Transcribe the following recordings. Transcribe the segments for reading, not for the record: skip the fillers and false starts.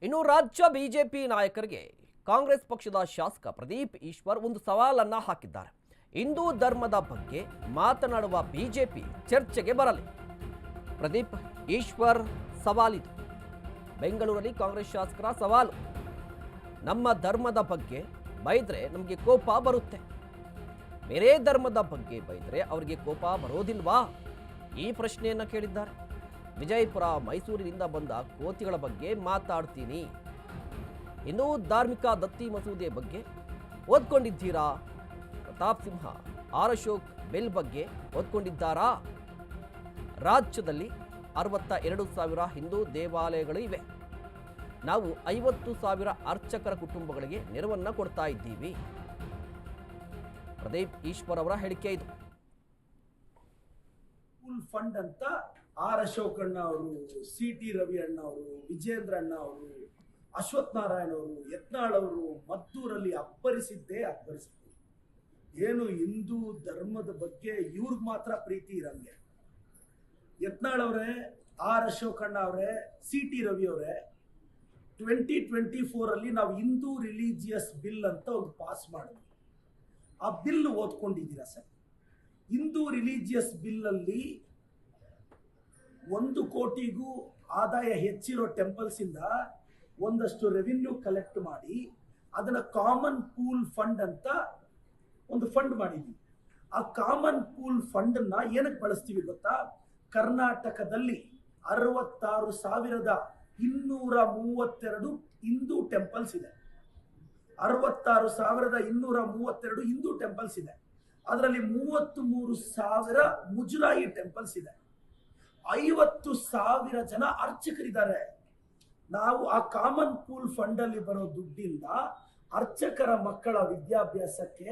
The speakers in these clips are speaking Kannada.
ಇನ್ನು ರಾಜ್ಯ ಬಿಜೆಪಿ ನಾಯಕರಿಗೆ ಕಾಂಗ್ರೆಸ್ ಪಕ್ಷದ ಶಾಸಕ ಪ್ರದೀಪ್ ಈಶ್ವರ್ ಒಂದು ಸವಾಲನ್ನ ಹಾಕಿದ್ದಾರೆ. ಹಿಂದೂ ಧರ್ಮದ ಬಗ್ಗೆ ಮಾತನಾಡುವ ಬಿಜೆಪಿ ಚರ್ಚೆಗೆ ಬರಲಿ. ಪ್ರದೀಪ್ ಈಶ್ವರ್ ಸವಾಲಿದು. ಬೆಂಗಳೂರಲ್ಲಿ ಕಾಂಗ್ರೆಸ್ ಶಾಸಕರ ಸವಾಲು. ನಮ್ಮ ಧರ್ಮದ ಬಗ್ಗೆ ಬೈದ್ರೆ ನಮಗೆ ಕೋಪ ಬರುತ್ತೆ, ಬೇರೆ ಧರ್ಮದ ಬಗ್ಗೆ ಬೈದ್ರೆ ಅವರಿಗೆ ಕೋಪ ಬರೋದಿಲ್ವಾ? ಈ ಪ್ರಶ್ನೆಯನ್ನು ಕೇಳಿದ್ದಾರೆ. ವಿಜಯಪುರ ಮೈಸೂರಿನಿಂದ ಬಂದ ಕೋತಿಗಳ ಬಗ್ಗೆ ಮಾತಾಡ್ತೀನಿ. ಇನ್ನು ಧಾರ್ಮಿಕ ದತ್ತಿ ಮಸೂದೆ ಬಗ್ಗೆ ಓದ್ಕೊಂಡಿದ್ದೀರಾ? ಪ್ರತಾಪ್ ಸಿಂಹ ಆರ್ ಅಶೋಕ್ ಬಿಲ್ ಬಗ್ಗೆ ಓದ್ಕೊಂಡಿದ್ದಾರಾ? ರಾಜ್ಯದಲ್ಲಿ 62,000 ಹಿಂದೂ ದೇವಾಲಯಗಳು ಇವೆ. ನಾವು 50,000 ಅರ್ಚಕರ ಕುಟುಂಬಗಳಿಗೆ ನೆರವನ್ನು ಕೊಡ್ತಾ ಇದ್ದೀವಿ. ಪ್ರದೀಪ್ ಈಶ್ವರ್ ಅವರ ಹೇಳಿಕೆ ಇದು. ಫಂಡ್ ಅಂತ ಆರ್ ಅಶೋಕ್ ಅಣ್ಣ ಅವರು, ಸಿ ಟಿ ರವಿ ಅಣ್ಣ ಅವರು, ವಿಜೇಂದ್ರ ಅಣ್ಣ ಅವರು, ಅಶ್ವಥ್ ನಾರಾಯಣ ಅವರು, ಯತ್ನಾಳ್ ಅವರು ಮದ್ದೂರಲ್ಲಿ ಅಬ್ಬರಿಸಿದ್ದೇ. ಏನು ಹಿಂದೂ ಧರ್ಮದ ಬಗ್ಗೆ ಇವ್ರಿಗೆ ಮಾತ್ರ ಪ್ರೀತಿ ಇರಂಗೆ. ಯತ್ನಾಳ್ ಅವರೇ, ಆರ್ ಅಶೋಕ್ ಅಣ್ಣ ಅವರೇ, ಸಿ ಟಿ ರವಿ ಅವರೇ, 2024 ಅಲ್ಲಿ ನಾವು ಹಿಂದೂ ರಿಲಿಜಿಯಸ್ ಬಿಲ್ ಅಂತ ಒಂದು ಪಾಸ್ ಮಾಡಿದ್ವಿ. ಆ ಬಿಲ್ ಓದ್ಕೊಂಡಿದ್ದೀರಾ ಸರ್? ಹಿಂದೂ ರಿಲಿಜಿಯಸ್ ಬಿಲ್ ಅಲ್ಲಿ 1 ಕೋಟಿಗೂ ಆದಾಯ ಹೆಚ್ಚಿರೋ ಟೆಂಪಲ್ಸ್ ಇಂದ ಒಂದಷ್ಟು ರೆವಿನ್ಯೂ ಕಲೆಕ್ಟ್ ಮಾಡಿ ಅದನ್ನ ಕಾಮನ್ ಪೂಲ್ ಫಂಡ್ ಅಂತ ಒಂದು ಫಂಡ್ ಮಾಡಿದ್ವಿ. ಆ ಕಾಮನ್ ಪೂಲ್ ಫಂಡ್ ಅನ್ನ ಏನಕ್ಕೆ ಬಳಸ್ತೀವಿ ಗೊತ್ತಾ? ಕರ್ನಾಟಕದಲ್ಲಿ 66,232 ಹಿಂದೂ ಟೆಂಪಲ್ಸ್ ಇದೆ. 66,232 ಹಿಂದೂ ಟೆಂಪಲ್ಸ್ ಇದೆ. ಅದರಲ್ಲಿ 33,000 ಮುಜರಾಯಿ ಟೆಂಪಲ್ಸ್ ಇದೆ. 50,000 ಜನ ಅರ್ಚಕರಿದ್ದಾರೆ. ನಾವು ಆ ಕಾಮನ್ ಪೂಲ್ ಫಂಡ್ ಅಲ್ಲಿ ಬರೋ ದುಡ್ಡಿಂದ ಅರ್ಚಕರ ಮಕ್ಕಳ ವಿದ್ಯಾಭ್ಯಾಸಕ್ಕೆ,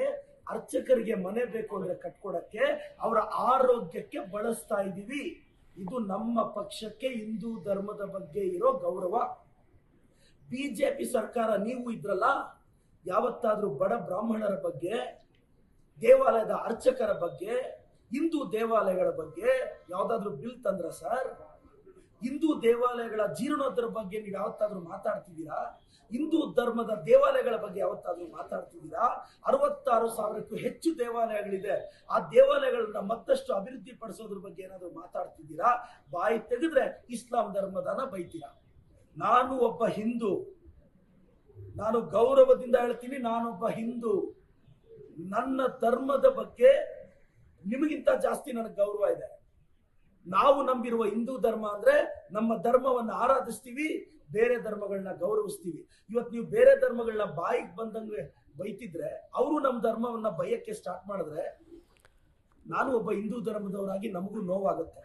ಅರ್ಚಕರಿಗೆ ಮನೆ ಬೇಕು ಅಂದ್ರೆ ಕಟ್ಕೊಡಕ್ಕೆ, ಅವರ ಆರೋಗ್ಯಕ್ಕೆ ಬಳಸ್ತಾ ಇದ್ದೀವಿ. ಇದು ನಮ್ಮ ಪಕ್ಷಕ್ಕೆ ಹಿಂದೂ ಧರ್ಮದ ಬಗ್ಗೆ ಇರೋ ಗೌರವ. ಬಿಜೆಪಿ ಸರ್ಕಾರ ನೀವು ಇದ್ರಲ್ಲ, ಯಾವತ್ತಾದ್ರೂ ಬಡ ಬ್ರಾಹ್ಮಣರ ಬಗ್ಗೆ, ದೇವಾಲಯದ ಅರ್ಚಕರ ಬಗ್ಗೆ, ಹಿಂದೂ ದೇವಾಲಯಗಳ ಬಗ್ಗೆ ಯಾವ್ದಾದ್ರು ಬಿಲ್ ತಂದ್ರ ಸರ್? ಹಿಂದೂ ದೇವಾಲಯಗಳ ಜೀರ್ಣೋದ್ಧರ ಬಗ್ಗೆ ನೀವು ಯಾವತ್ತಾದ್ರೂ ಮಾತಾಡ್ತಿದ್ದೀರಾ? ಹಿಂದೂ ಧರ್ಮದ ದೇವಾಲಯಗಳ ಬಗ್ಗೆ ಯಾವತ್ತಾದ್ರೂ ಮಾತಾಡ್ತಿದ್ದೀರಾ? 66,000ಕ್ಕೂ ಹೆಚ್ಚು ದೇವಾಲಯಗಳಿದೆ. ಆ ದೇವಾಲಯಗಳನ್ನ ಮತ್ತಷ್ಟು ಅಭಿವೃದ್ಧಿ ಪಡಿಸೋದ್ರ ಬಗ್ಗೆ ಏನಾದ್ರು ಮಾತಾಡ್ತಿದ್ದೀರಾ? ಬಾಯಿ ತೆಗೆದ್ರೆ ಇಸ್ಲಾಂ ಧರ್ಮದನ ಬೈತೀರಾ. ನಾನು ಒಬ್ಬ ಹಿಂದೂ, ನಾನು ಗೌರವದಿಂದ ಹೇಳ್ತೀನಿ, ನಾನೊಬ್ಬ ಹಿಂದೂ. ನನ್ನ ಧರ್ಮದ ಬಗ್ಗೆ ನಿಮಗಿಂತ ಜಾಸ್ತಿ ನನಗೆ ಗೌರವ ಇದೆ. ನಾವು ನಂಬಿರುವ ಹಿಂದೂ ಧರ್ಮ ಅಂದ್ರೆ ನಮ್ಮ ಧರ್ಮವನ್ನು ಆರಾಧಿಸ್ತೀವಿ, ಬೇರೆ ಧರ್ಮಗಳನ್ನ ಗೌರವಿಸ್ತೀವಿ. ಇವತ್ತು ನೀವು ಬೇರೆ ಧರ್ಮಗಳನ್ನ ಬಾಯಿಗೆ ಬಂದಂಗೆ ಬೈತಿದ್ರೆ, ಅವರು ನಮ್ಮ ಧರ್ಮವನ್ನ ಬೈಯಕ್ಕೆ ಸ್ಟಾರ್ಟ್ ಮಾಡಿದ್ರೆ, ನಾನು ಒಬ್ಬ ಹಿಂದೂ ಧರ್ಮದವರಾಗಿ ನಮಗೂ ನೋವಾಗುತ್ತೆ.